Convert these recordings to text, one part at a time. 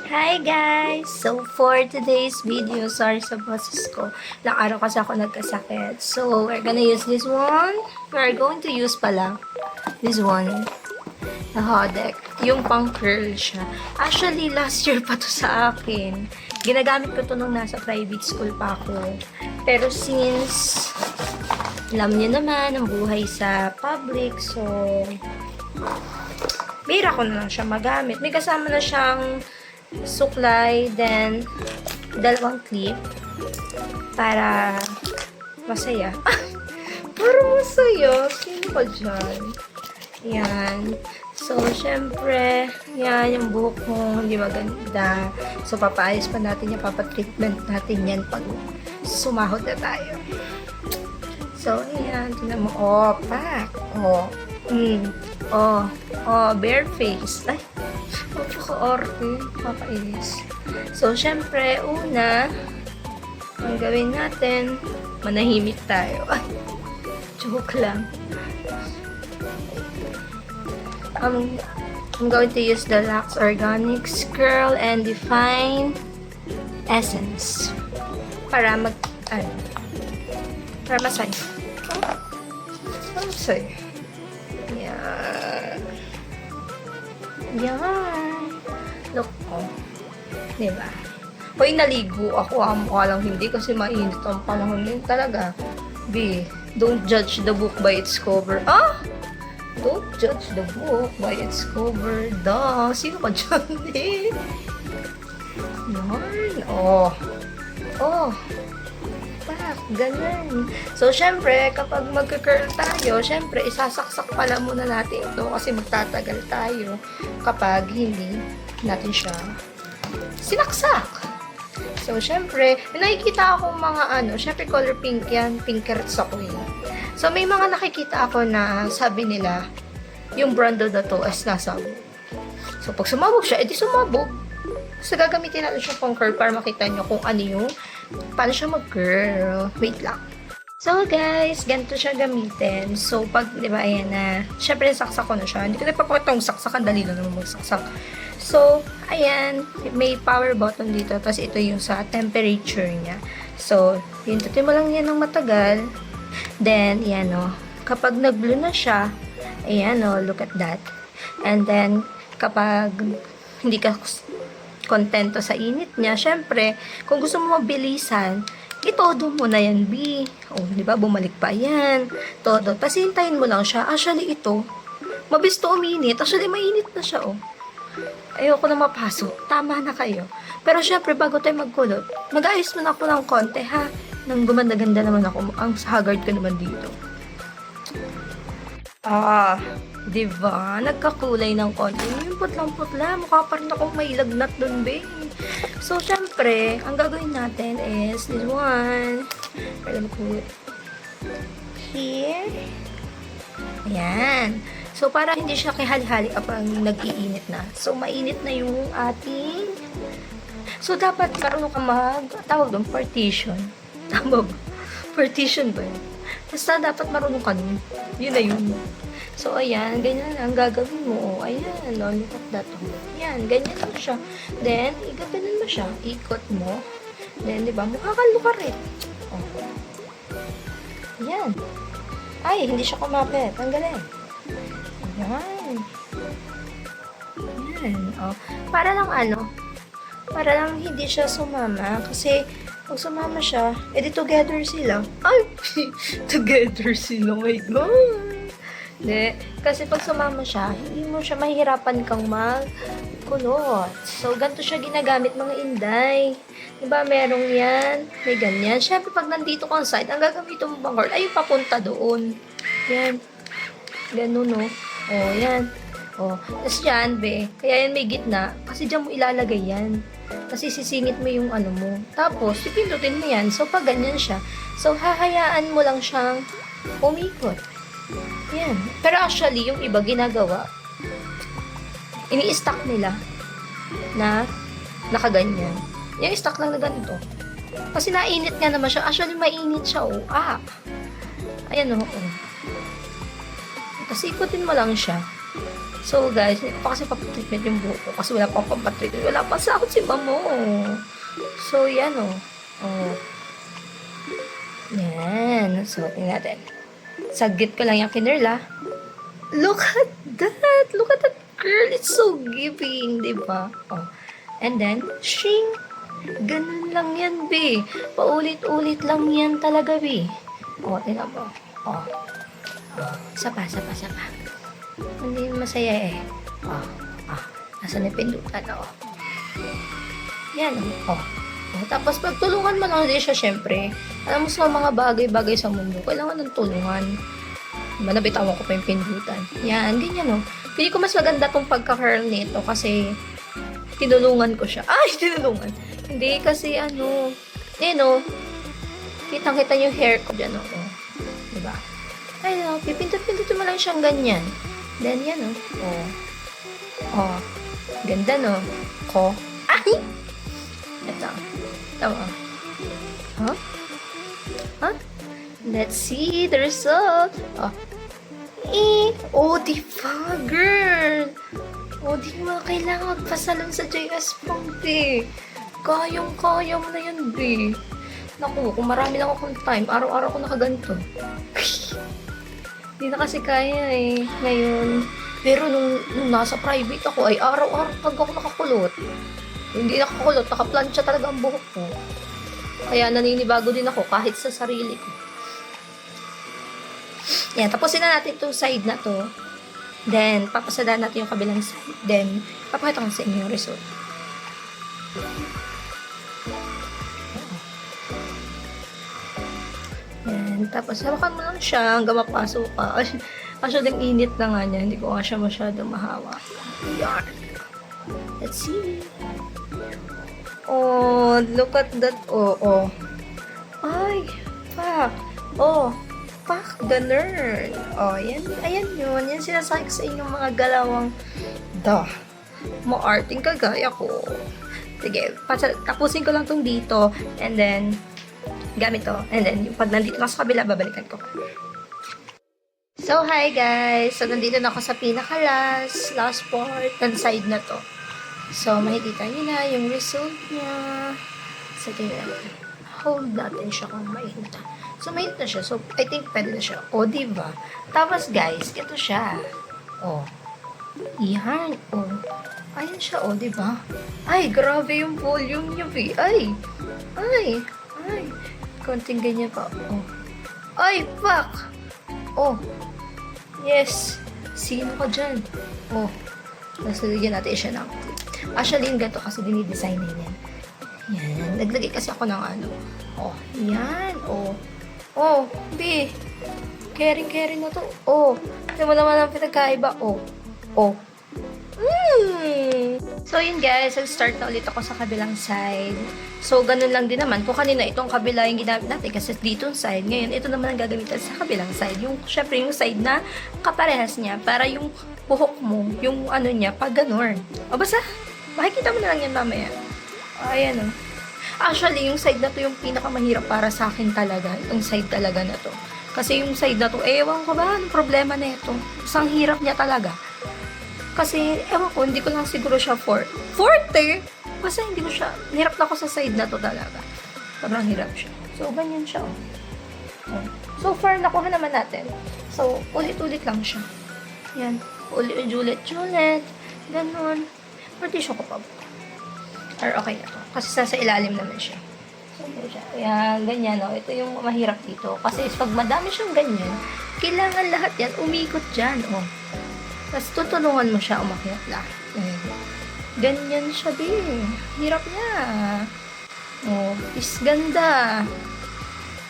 Hi guys! So for today's video, sorry sa boses ko. Ilang araw kasi ako nagkasakit. So we're gonna use this one. We're going to use pala this one. The Hodek. Yung pang curl siya. Actually, last year pa to sa akin. Ginagamit ko to nung nasa private school pa ako. Pero since alam niyo naman ang buhay sa public, so bira ko na lang siya magamit. May kasama na siyang suklay, then dalawang clip para masaya. Para masaya? Sino pa dyan? Yan. So, syempre, yan, yung buhok mo, hindi maganda. So, papaayos pa natin yan, papatreatment natin yan pag sumahod na tayo. So, ayan, tinan mo. Oh, pak. Oh. Bare face. Ay, napaka-orte. Papainis. So, syempre, una, ang gawin natin, manahimik tayo. Ay, joke lang. I'm going to use the Lux Organics Curl and Define Essence. Para para masaya. Masaya. Yan. Yan. Look ko. Diba? Hoy, naligo ako. Mukha lang hindi kasi mainit ang panahon din talaga. B, don't judge the book by its cover. Ah! Don't judge the book by its cover. Duh. Sino ka dyan eh? Yan. Oh. Oh. Pak. Ganun. So, syempre, kapag magka-curl tayo, syempre, isasaksak pala muna natin ito kasi magtatagal tayo kapag hindi natin siya sinaksak. So, syempre, nakikita akong mga syempre, color pink yan. Pinkerts ako yun. So, may mga nakikita ako na sabi nila, yung brand na to is nasabog. So, pag sumabog siya, edi sumabog. So, gagamitin natin siya pang curl para makita nyo kung ano yung, paano siya mag-curl. Wait lang. So, guys, ganito siya gamitin. So, pag, di ba, ayan na, syempre, saksak ko na siya. Hindi ko na ipapakita yung saksakan, dali lang naman magsaksak. So, ayan, may power button dito. Tapos, ito yung sa temperature niya. So, pindutin mo lang yan ng matagal. Then, yan o. Kapag nag-blue na siya, ayan o, look at that. And then, kapag hindi ka kontento sa init niya, syempre, kung gusto mo mabilisan, itodo mo na yan, B. O, di ba, bumalik pa yan. Todo. Tapos, hintayin mo lang siya. Actually, ito, mabilis to uminit. Actually, mainit na siya, o. Ayoko na mapasok. Tama na kayo. Pero, syempre, bago tayo magkulot, mag-ayos mo na ako ng konti, ha? Nang gumanda-ganda naman ako. Ang haggard ko naman dito. Ah, diba? Nagkakulay ng konti. Yung putlang-putla. Mukha pa rin akong may lagnat dun, babe. So, syempre, ang gagawin natin is this one. We're gonna put here. Ayan. So, para hindi siya kihali-hali kapag nag-iinit na. So, mainit na yung ating... So, dapat marunong ka tawag doon, partition. Tama ba? Partition ba yun? Basta dapat marunong ka nun. Yun na yun. So, ayan. Ganyan ang gagawin mo. Ayan. No, look at that. Ayan. Ganyan lang siya. Then, igaganan mo siya. Ikot mo. Then, di ba? Mukha kang lukarit. Oh. Ayan. Ay, hindi siya kumapit. Tanggalin. Ayan. Ayan. Oh. Para lang para lang hindi siya sumama. Kasi, pag sumama siya, edi together sila. Ay! Together sila. Oh my God! Hindi. Kasi pag sumama siya, hindi mo siya mahihirapan kang magkulot. So, ganito siya ginagamit mga inday. Diba, merong yan. May ganyan. Siyempre, pag nandito kang side, ang gagamitin mo bang cord? Ay, papunta doon. Yan. Ganun, no? O, yan. O. Tapos yan, be. Kaya yan may gitna. Kasi dyan mo ilalagay yan. Kasi sisingit mo yung mo. Tapos, ipindutin mo yan. So, pag ganyan siya. So, hahayaan mo lang siyang umikot. Yan. Pero actually, yung iba ginagawa, ini-stack nila na nakaganyan. Yung stack lang na ganito. Kasi nainit nga naman siya. Actually, mainit siya, oh. Ah. Ayan, oh. Tapos, ikutin mo lang siya. So guys, hindi ko pa kasi papatreatment yung buhok ko kasi wala pa akong papatreatment. Wala pa sa akin si mamo. So yan o. Oh. Yan. So, tingnan natin. Saglit ko lang yung kinerla. Look at that! Look at that girl! It's so giving, di ba? Oh. And then, shing! Ganun lang yan, be. Paulit-ulit lang yan talaga, be. Oh, tingnan mo. Oh. Oh. Sapa. Hindi masaya eh. Oh. Ah. Nasaan yung pindutan, oh. Yan, oh. Oh, tapos pagtulungan mo lang din siya, syempre. Alam mo sa mga bagay-bagay sa mundo, kailangan ng tulungan. Diba, nabitawan ko pa yung pindutan. Yan, ganyan, no. Pili ko mas maganda tong pagka-curl nito kasi tinulungan ko siya. Ay, tinulungan. Hindi, kasi ano, no, kitang-kita yung hair ko dyan, no. Oh. Diba? Ay, no, pipindot-pindot mo lang siyang ganyan. Then, yan, no. Oh. Oh. Ganda, no. Ko. Ay! Ito. Tama. Huh? Huh? Let's see the result. Oh. Oh, diba, girl? Oh, di mo kailangan magpasalon sa JS Pump, eh. Kayang-kaya mo na yan, be. Naku, kung marami lang akong time, araw-araw ko nakaganto. Hindi na kasi kaya, eh. Ngayon. Pero nung nasa private ako, ay araw-araw pag ako nakakulot. Hindi nakakulot, nakaplansya talaga ang buhok ko. Kaya naninibago din ako kahit sa sarili ko. Yan, tapusin na natin itong side na to. Then, papasadaan natin yung kabilang side. Then, papakita ko sa inyo yung result. Yan, tapos hawakan mo lang siya hanggang mapasok ka. Masyadong init na nga niya. Hindi ko nga siya masyadong mahawa. Yan. Let's see. Oh, look at that. Oh. Ay, fuck. Oh, fuck the nerd. Oh, yan. Ayan yun. Yan sinasabi ko sa inyong mga galawang maarting kagaya ko. Sige, tapusin ko lang tong dito. And then, gamit to. And then, pag nandito na sa kabila, babalikan ko. So, hi guys. So, nandito na ako sa pinaka-last part ng side na to. So, makikita nyo na yung result niya. So, tingnan. Hold natin siya kung mainit. So, mainit na siya. So, I think pwede na siya. O, diba? Tapos, guys, ito siya. O. Yan. O. Ayan siya. O, diba? Ay, grabe yung volume niya, B. Ay. Konting ganyan pa. O. Ay, fuck. O. Yes. Sino ka dyan? O. Nasulugyan natin siya ng actually, yung ganito kasi dinidesign na yan. Yan. Naglagay kasi ako ng ano. Oh, yan. Oh, B. Caring na to. Oh. Ito mo naman ang pinagkaiba. Oh. So, yun guys. Start na ulit ako sa kabilang side. So, ganun lang din naman. Kung kanina itong kabila yung ginamit natin kasi dito yung side. Ngayon, ito naman ang gagamitan sa kabilang side. Syempre, yung side na kaparehas niya. Para yung buhok mo, yung ano niya, pag ganun. O, basta, makikita mo na lang yan mamaya. Ayan o. Actually, yung side na to yung pinakamahirap para sa akin talaga. Itong side talaga na to. Kasi yung side na to, ewan ko ba, anong problema na ito? Isang hirap niya talaga. Kasi, ewan ko, hindi ko lang siguro siya forte. Basta hindi ko siya, hirap na ako sa side na to talaga. Sobrang hirap siya. So, ganyan siya o. So far, nakuha naman natin. So, ulit-ulit lang siya. Yan. Ulit. Ganon. Partition ko pa. Or okay na to. Kasi sa ilalim naman siya. So, siya. Yan, ganyan, no? Ito yung mahirap dito. Kasi pag madami siyang ganyan, kailangan lahat yan umikot dyan, oh. Tapos tutulungan mo siya umakyat lahat. Ganyan siya din. Hirap niya. Oh, is ganda.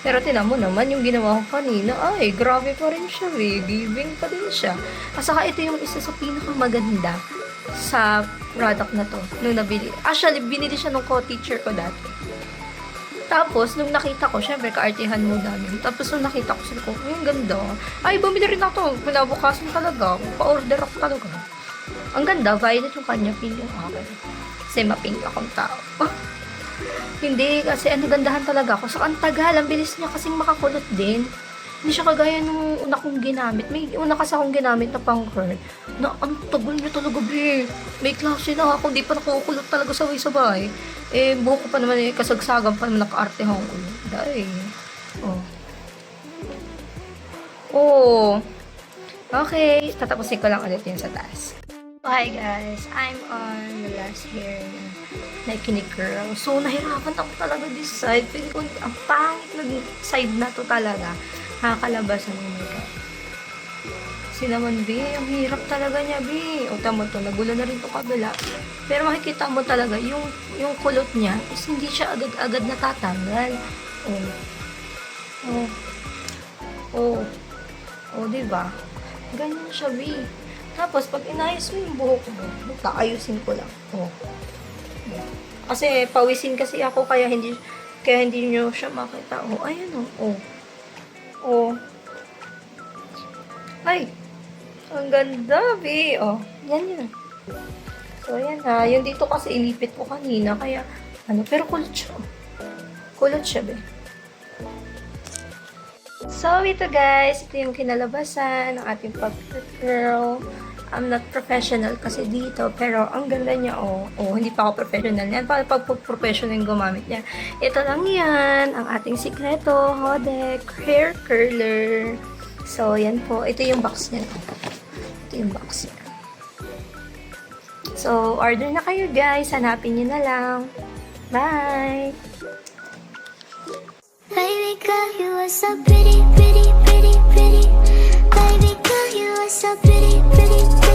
Pero tinan mo naman yung ginawa ko kanina. Ay, grabe pa rin siya, giving pa din siya. At saka ito yung isa sa pinakamaganda sa product na to. Nung nabili. Actually, binili siya nung co-teacher ko dati. Tapos, nung nakita ko, syempre, kaartihan mo namin. Tapos, nung nakita ko, sabi ko, ang ganda. Ay, bumili rin ako. Pinabukasan talaga. Pa-order ako talaga. Ang ganda, violet yung kanya, pink yung akin. Kasi mapink akong tao. Hindi, kasi ang nagandahan talaga ako. So, ang tagal, ang bilis niya kasing makakulot din. Hindi siya kagaya nung una kong ginamit. May una kasi akong ginamit na pang curl. Na ang tagal niya talaga, be. May klase na ako. Di pa nakukulot talaga sabay-sabay. Eh, buhok ko pa naman eh. Kasagsagan pa naman naka-arte akong ulo. Dahil. Oh. Oh. Okay. Tatapusin ko lang ulit yun sa taas. Hi guys. I'm on the last hair na kinikirl. So, nahirapan ako talaga this side. Feeling ko, ang pangit na side na to talaga. Nakakalabasan ng makeup. Kasi naman, B, ang hirap talaga niya, B. O, tamo to, nagulo na rin to kabila. Pero makikita mo talaga, yung kulot niya is hindi siya agad-agad natatanggal. Oh. Oh. Oh. Oh, diba? Ganyan siya, B. Tapos, pag inayos mo yung buhok mo, ayusin ko lang. Oh. Kasi, pawisin kasi ako, kaya hindi nyo siya makita. Oh, ayun, oh. Oh. Oh. Ay. Ang ganda, B. Oh. Yan yun. So, yan ha. Yung dito kasi inipit ko kanina. Kaya, pero kulot siya. Kulot siya, B. So, ito guys. Ito yung kinalabasan ng ating pag-curl. I'm not professional kasi dito. Pero, ang ganda niya, oh. Oh, hindi pa ako professional. Yan, pag professional yung gumamit niya. Ito lang yan. Ang ating sikreto. Hodek Hair Curler. So, yan po. Ito yung box niya. Ito yung box niya. So, order na kayo guys. Hanapin niyo na lang. Bye! Baby girl, you are so pretty, pretty, pretty, pretty. Baby girl, you are so pretty, pretty, pretty.